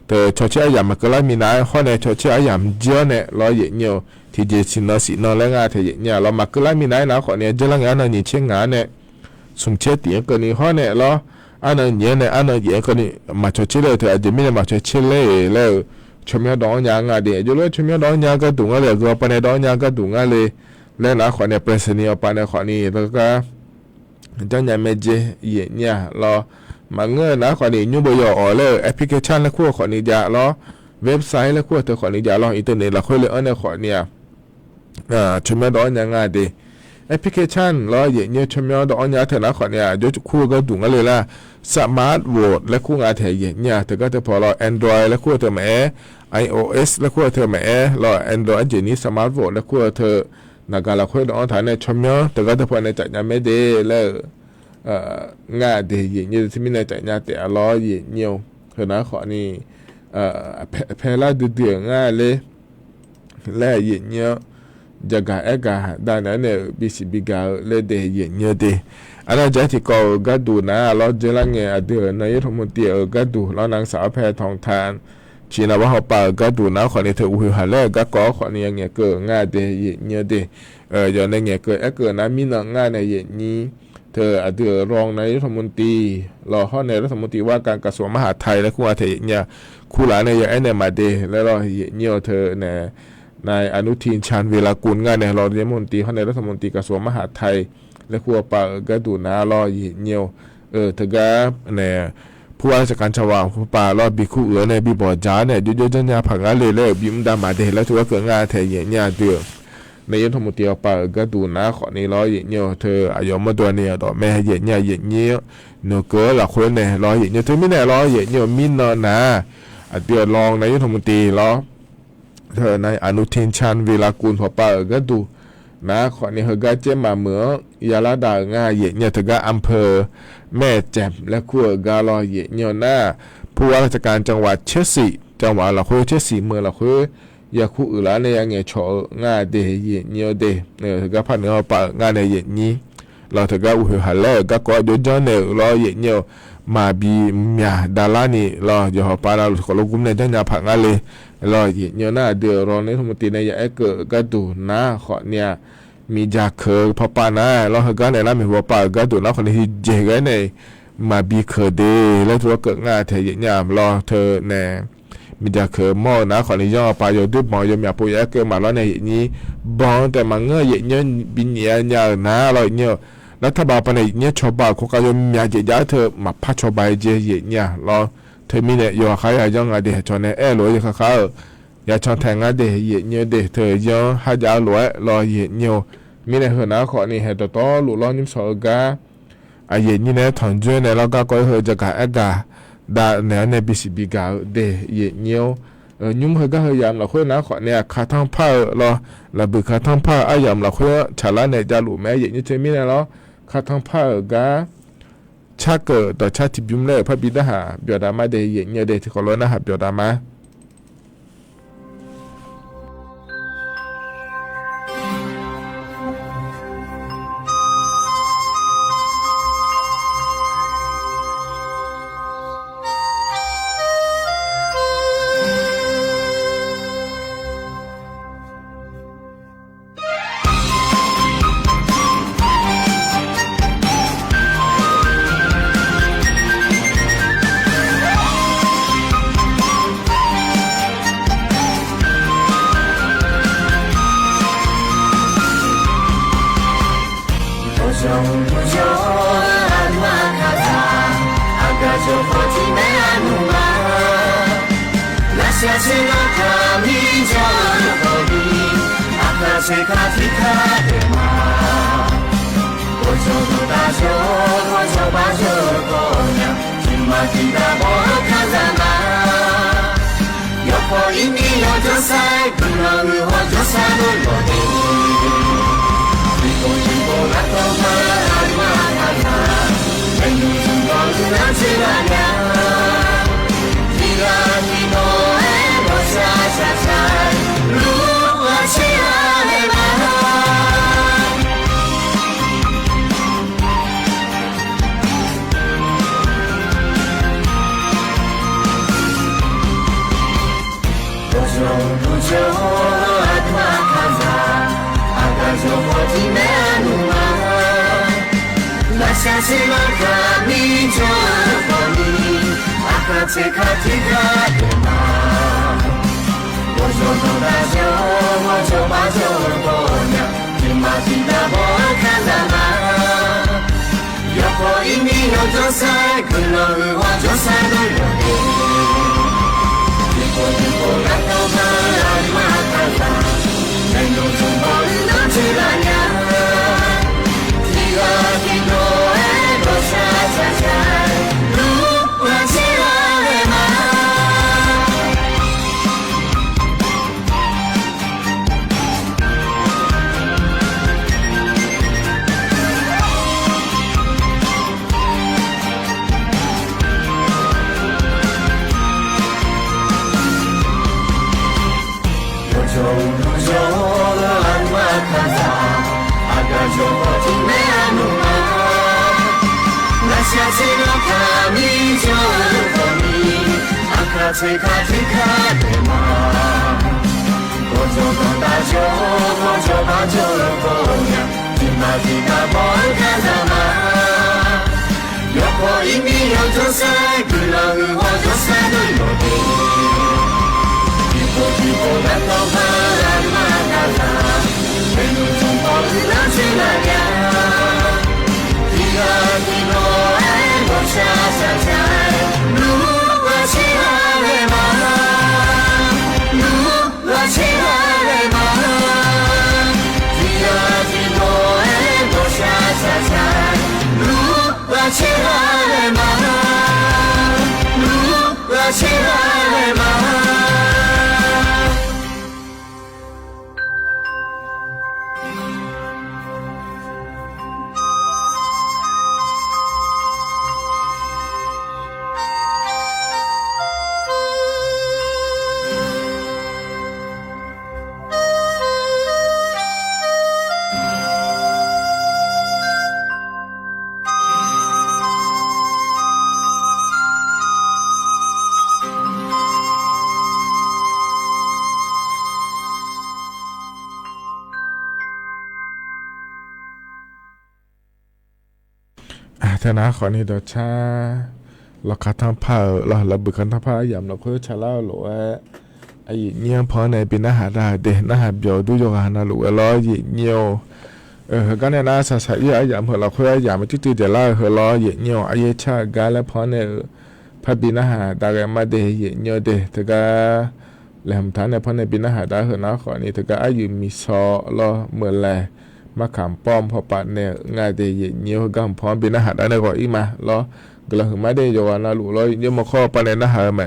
แต่ชดเชยยามมันก็แล้วมีนะขอเนี่ยชดเชยยามเจอเนี่ยรออีกเนี่ยที่จะสินอสินอแล้วงาเทียเนี่ยเรามาก็ไล่มีไหนนะขอเนี่ยจะละงานนั่นนี่เช่นงานเนี่ยสมเชติก็นี่ข้อเนี่ยเราอันนั้นเนี่ยอันนั้นก็นี่มาชดเชยเลยเถอะจะไม่ได้มาชดเชยเลยแล้วชมยอดองยางาเดียอยู่เลยชมยอดองยางก็ดุงอะไรก็ปนในดองยางก็ดุงอะไรแล้วนะขอเนี่ยเปรสเนียปนในขอนี่แล้วก็จังยังไม่เจเนี่ยเรามาเงื่อนนะขอนี่ยุ่งบ่อยอ๋อเลยแอปพลิเคชันแล้วคู่ขอนี่จะเราเว็บไซต์แล้วคู่เธอขอนี่จะเราอินเทอร์เน็ตเราค่อยเลยอันเนี่ยขอเนี่ยชมยอดองยังไงดีแอปพลิเคชันเราอย่างเงี้ยชมยอดองยาเถอะนะขอเนี่ยยกคู่ก็ดุงอะไรล่ะสมาร์ทโหวตและคู่งานเถอะอย่างเงี้ยเธอก็จะพอเรา Android และคู่เธอแม่ iOS และคู่เธอแม่เรา Android อย่างนี้สมาร์ทโหวตและคู่เธอนักการเราค่อยดองฐานในชมยอเธอก็จะพอในจัดงานไม่ได้แล้วงานเดียอย่างเงี้ยที่มีในจัดงานแต่เราอย่างเงี้ยเถอะนะขอนี่เพลาดูเดือดง่ายเลยและอย่างเงี้ยจะกาเอกาด้านนั้นเนี่ยบิสิบิกาเลเดย์อย่างเงี้ยเดอันนั้นจะที่ก็กัดดูนะเราเจริญเงี้ยเดือนนายกรัฐมนตรีกัดดูแล้วนางสาวแพทองทานจีน่าว่าเขาป่ากัดดูนะคนนี้เธออุ้ยหันแล้วกัดก็คนนี้อย่างเงี้ยเกิดง่ายเดย์อย่างเงี้ยเดอย่างในเงี้ยเกิดเกิดนะมีน้องง่ายในอย่างนี้ เธออาจจะรองนายกรัฐมนตรีรอข้อในรัฐมนตรีว่าการกระทรวงมหาดไทยและคู่อาเทเนี่ยคู่หลานในอย่างไอ้เนี่ยมาเดแล้วรอเนี่ยเธอเนี่ยนายอนุทินชาญวีรกุลงานในรองนายกรัฐมนตรีข้อในรัฐมนตรีกระทรวงมหาดไทยและคู่ปะกระดูนารอเนี่ยเธอก็เนี่ยผู้ว่าราชการจังหวัดผู้ป่ารอบิคู่ในบิบอจ้าเนี่ยยุยจันยาผังงานเลยบิมดามาเดแล้วถือว่าเกิดงานเทเนี่ยเดือในยนทมุติเอาไปก็ดูนะขอนี้ร้อยเนี่ยเธออายุมาตัวเนี่ยต่อแม่เนี่ยเนื้อเกลือหลักคนเนี่ยร้อยเนี่ยเธอไม่แน่ร้อยเนี่ยมินนอนนะเดี๋ยวลองในยนทมุติล้อเธอในอนุทินชาญวีรกุลพอไปก็ดูนะขอนี้เฮก็เจมาเหมือยาลาดาง่ายเนี่ยเธอก็อำเภอแม่แจ่มและขั้วกาลอยเนี่ยหน้าผู้ว่าราชการจังหวัดเชียงสีจังหวัดหลักคนเชียงสีเมืองหลักคนอยากคู่อื่นแล้วในยังไงโชว์งานเดียเนี่ยเดเนี่ยถึงกับพันเอาปะงานในอย่างนี้เราถึงกับอุ้ยฮัลโหลก็เดี๋ยวจอนเนี่ยเราอย่างเนี่ยมาบีเมียดารานี่เราอย่าหอบปาเราขอลงกลุ่มในจังหวัดผังอะไรเราอย่างเนี่ยน่าเดือดร้อนในสมุติในอย่างเกิดก็ดูนะขอเนี่ยมีจากเคยพอปานะเราเห็นกันในร้านมีหัวปาก็ดูนะคนที่เจกันในมาบีเคยเดแล้วถือว่าเกิดงานเธออย่างเนี่ยเราเธอเนี่ยมีจะเคยมอนะขอนี้ย่อไปโยดึบมอยมีอาปุยเกิดมาแล้วในนี้บองแต่มาเงยเงี้ยบินเงี้ยนะเราเนี่ยรัฐบาลไปในเงี้ยชาวบ้านเขาก็ยอมมีจะย้ายเธอมาพัชชาวบ้านเจียเนี่ยเราเธอมีเนี่ยอยู่ใครยังไงเดี๋ยวชนเนี่ยรวยเขาอย่าชนแทงเดี๋ยวเนี่ยเดี๋ยวเธอยังหายารวยรอเนี่ยมีเนี่ยเหรอนะขอนี้เหตุต่อหลุดล้อนิ่มสอก้าไอ้เนี่ยเนี่ยถอนจุ้ยเนี่ยเราก็เหรอจะการกาดาเนี่ยในบิสิบิกาเดยเนียวยุ่มเฮก็เฮยามเราคุยนะขอเนี่ยคาทั้งผ้ารอระบึกคาทั้งผ้าอายามเราคุยชาลาในจารุแม่อย่างนี้เจมิเนี่ยเนาะคาทั้งผ้ากาชาเกิดต่อชาติบิมเล่พระบิดาหาเบียดามาเดยเนียวเดที่ขอร้องนะฮะเบียดามาBye. 一米有多深，日落日落就三对落地。皮肤难道和阿玛达达，美路中包日那去那呀。一个一落爱落下下下，路我起来了吗？路我起来了吗？一个一落爱落下下下，路我起来了吗？路我起来了吗？ธนาขอนี่ดอชาเราคัดทั้งผ้าเราบึกกันทั้งผ้ายำเราคุยชาเล่าหรือว่าไอ้เงี้ยพอในปีหน้าหาได้เดหน้าหาเบียวดูโยกานาหรือว่าล้อเงี้ยวก็เนี่ยนะสายๆไอ้ยำเราคุยยำมันที่เดี๋ยวเล่าล้อเงี้ยวไอ้ชาการแล้วพอในพระปีหน้าหาได้กันมาเดเงี้ยวเดแต่ก็แหลมฐานในพอในปีหน้าหาได้นะขอนี่แต่ก็ไอ้ยืมมีซอล้อเหมือนแลมาขามป้อมพอปะเนี่ยง่ายแต่เงี้ยวก็พร้อมเป็นอาหารได้ก่อนอีมาล้อก็เลยไม่ได้โยนนะหลุดล้อเยอะมาข้อปะเนี่ยนะหามา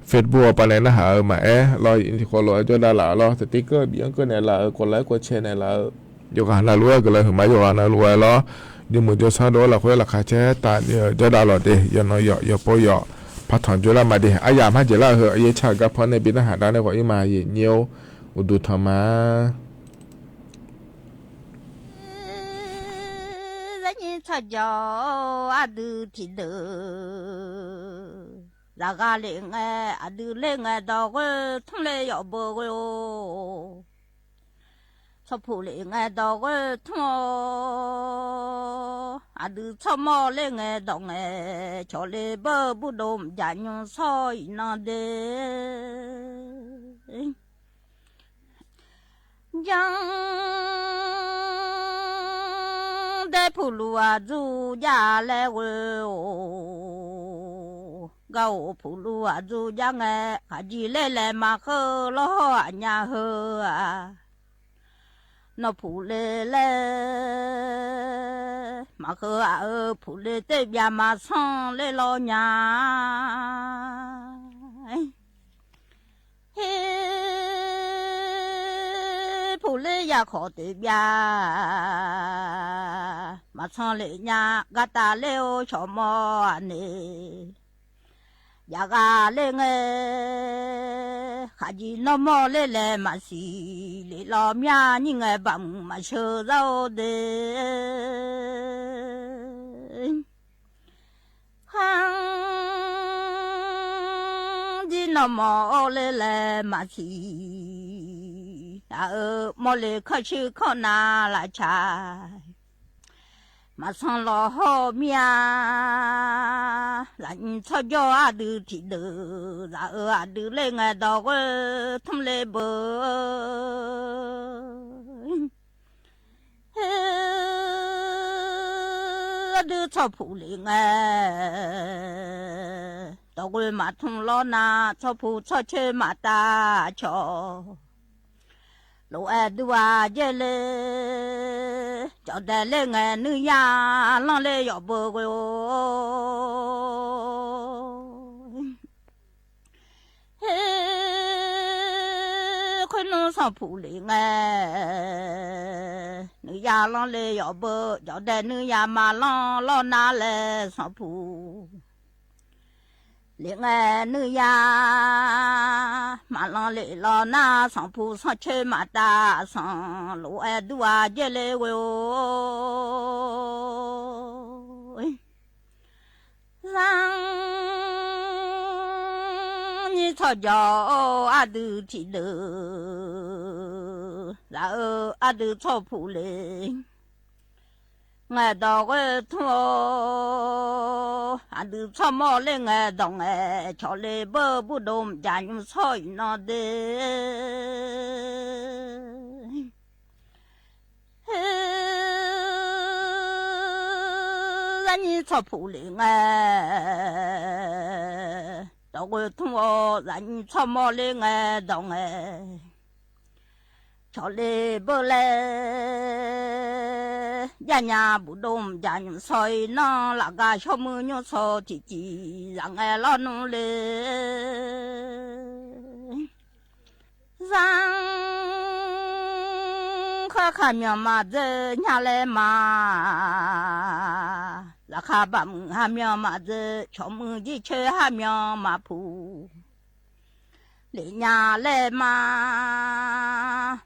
เฟซบุ๊กปะเนี่ยนะหามาล้ออินที่คนล้อจนได้ละล้อสติ๊กเกอร์บียงก็เนี่ยละกดไลค์กดแชร์เนี่ยละโยกนะล้อก็เลยไม่โยนนะล้อล้อเดี๋ยวมือจะซาโดละคุยละขาแช่ตาเนี่ยจะได้หรอเดยนอยอย่าปอยพัฒน์จุฬามาเดอายามให้เจล่าเหอะยี่ชากับพอในเป็นอาหารได้ก่อนอีมาเงี้ยวอุดุธรรมะcha cho adu thì đỡ ra ga lên nghe adu lên nghe đó cái thằng lê ở bờ cái ô sao phụ lên nghe đó cái thằng adu sao mò lên nghe đó nghe cho lê bờ bu đom giả nhung soi nó đê để phụ lúa du gia lệ quê gạo phụ lúa du gia nghe cả gì lệ lệ mà khơ lo nhà hơ nó phụ lệ lệ mà khơ phụ lệ tê bia mà sang lệ lo nhà phụ lệ ya khó tê bia mà sang lệ nhà gà ta lệ ô cho mò nè ya gà lệ nghe khá gì nó mò lệ lệ mà xì lệ lo mía nhưng nghe bằng mà chờ rau đê khang gì nó mò lệ lệ mà xì mò lệ khó chữ khó nà là chài mà sang lo ho mía lạnh cho gió adu thì đỡ ra adu lên nghe đó thăm lệ bờ adu cho phụ lệ nghe đó mà thăm lo na cho phụ cho chơi mà ta cho lũ đua dễ lệ cho để lệ nghe nữ ya long lệ ở bờ quê khơi nó sao phụ lệ nghe nữ ya long lệ ở bờ cho để nữ ya mà long lo na lệ sao phụ lệ nghe nữ ya mà lo lệ lo na sang phụ sang chơi mà ta sang lũ đua dễ lệ quê rằng như thọ gió adu thì đỡ là adu cho phụ lệ nghe đó cái thua anh được cho mò lên nghe đó nghe cho lên bờ bu đom cha nhung soi nó đi anh cho phụ lên nghe đó cái thua anh cho mò lên nghe đó nghe cho lên bờ lên nhà bu đom cha nhung soi nó là cái cho mưa nhung soi chỉ rằng nghe lo nó lên rằng khá khá nhỏ mà dơ nhà lê mà là khá bạm hà nhỏ mà dơ cho mưa đi chơi hà nhỏ mà phù để nhà lê mà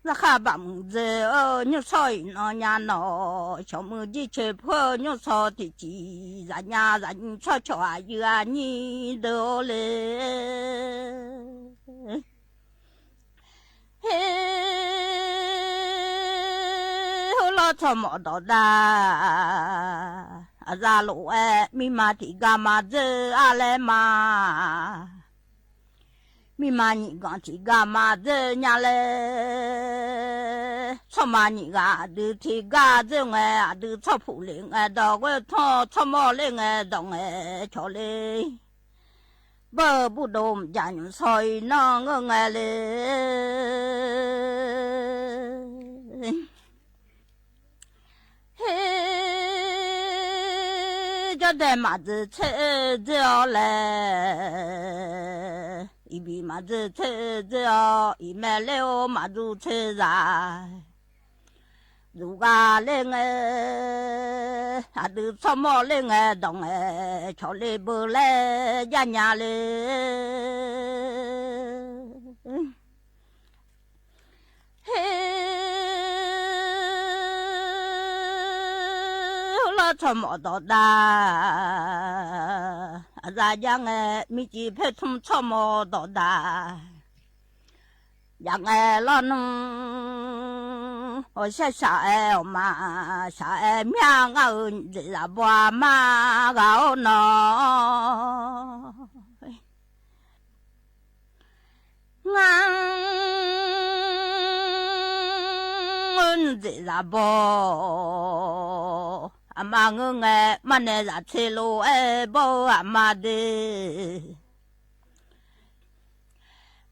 là khá bạm dơ như soi nó nhà nó cho mưa đi chơi phơ như soi thì chỉ ra nhà ra cho ai à nhỉ đồ lê lo cho mỏ đó đa ra lộ mi mà thì gà mà dơ à lê mà mi mà nhị gọn thì gà mà dơ nhà lê cho mà nhị gà đưa thì gà dơ nghe đưa cho phụ lệ nghe đó cái cho mỏ lệ nghe đó nghe cho lê bờ bu đom cha nhung soi nó ngơ nghe lê cho để mà tự chơi cho lệ ibi mà tự chơi cho ime leo mà tự chơi ra dù gà lên nghe được cho mò lên nghe đồng nghe cho lê bờ lê nhà lê lo cho mò đó đa ra giang nghe mi chỉ phải thum cho mò đó đa giang nghe lo nung ở xa xa mà xa miang ở là bò mà gạo nó ngang là bò mà ngơ nghe mà nè là thế lô bò mà đi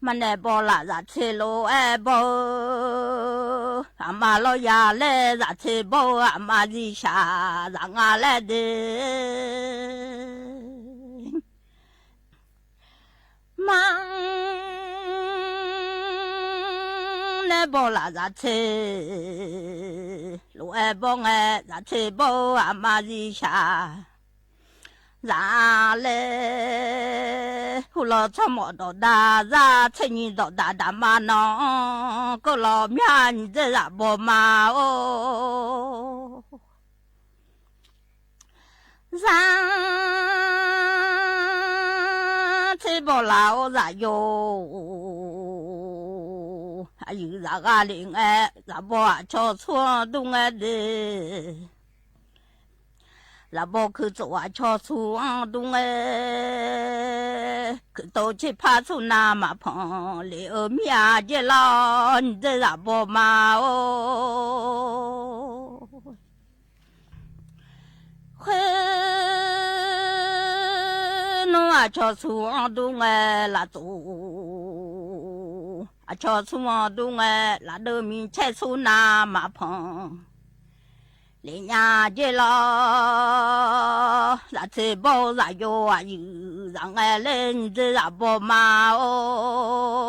mà nè bò là thế lô bò mà lo ya lê là thế bò mà gì xa rằng à lê đi mang nè bò là thế lô bò nghe là thế bò mà gì xa ra lê hù lo cho mỏ đó đa ra thế nhìn đó đa mà nó có lo mian dễ là bò mà ô ra thế bò lão ra yo ai ra ga liền ra bò cho xua đúng đi là bò cứ chỗ cho xuống đúng cứ tổ chức phá số nào mà phong lệ ở nhà dễ lo dễ là bò mà ô khê nó cho xuống đúng là tổ cho xuống đúng là đỡ mình chạy số nào mà phong lệ nhà dễ lo là thế bò là yo à như rằng nghe lên dễ là bò mà ôi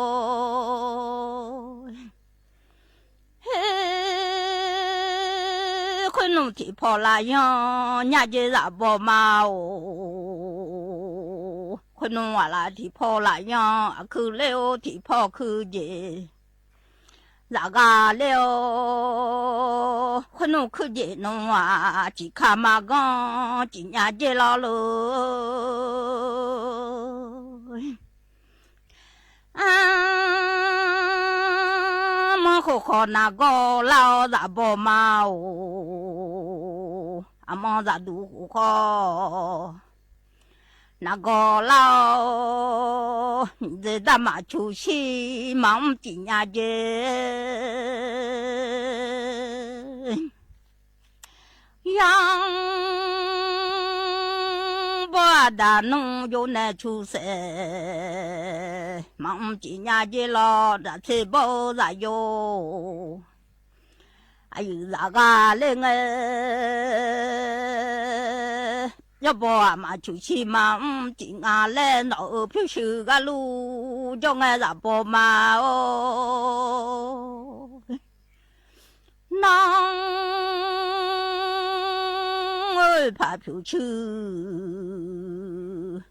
khuyên nông thì phò là yo nhà dễ là bò mà khuyên nông là thì phò là yo cứ leo thì phò cứ dễ là gà leo khuyên nông cứ dễ nông chỉ khá mà gọn chỉ nhà dễ lo lôi mà khổ khổ nà gò lao dạ bò màu 阿妈咋都好。那个老这大马出去忙几呀子，养不大能有那出息，忙几呀子了，这吃不咋有。哎呦，那个嘞要不啊嘛出去嘛，今啊嘞老票是个路，叫我咋不嘛哦？那我怕票去，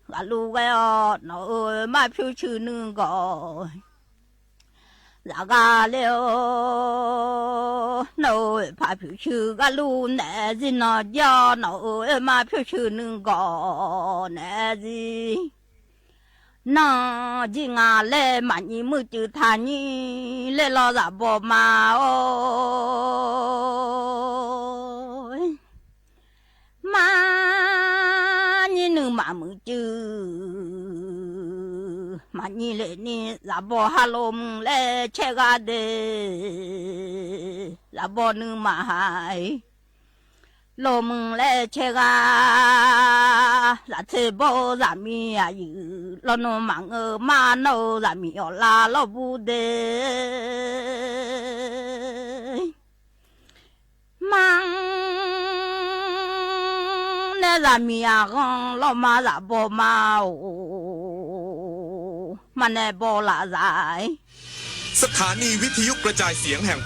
个路个哟，那买票去那个。那个了，那怕票去个路那是那家，那马票去那个那是，那今啊来嘛你没就他你来了咋不嘛哦？嘛你能嘛没就。嘛你来你咋不哈罗姆来吃个的，咋不能嘛还罗姆来吃个，咋吃不咋米呀有，老侬忙个嘛侬咋米要拉老不的，忙那咋米呀老嘛咋不嘛哦。มันแน่โบลาสาย สถานีวิทยุกระจายเสียงแห่ง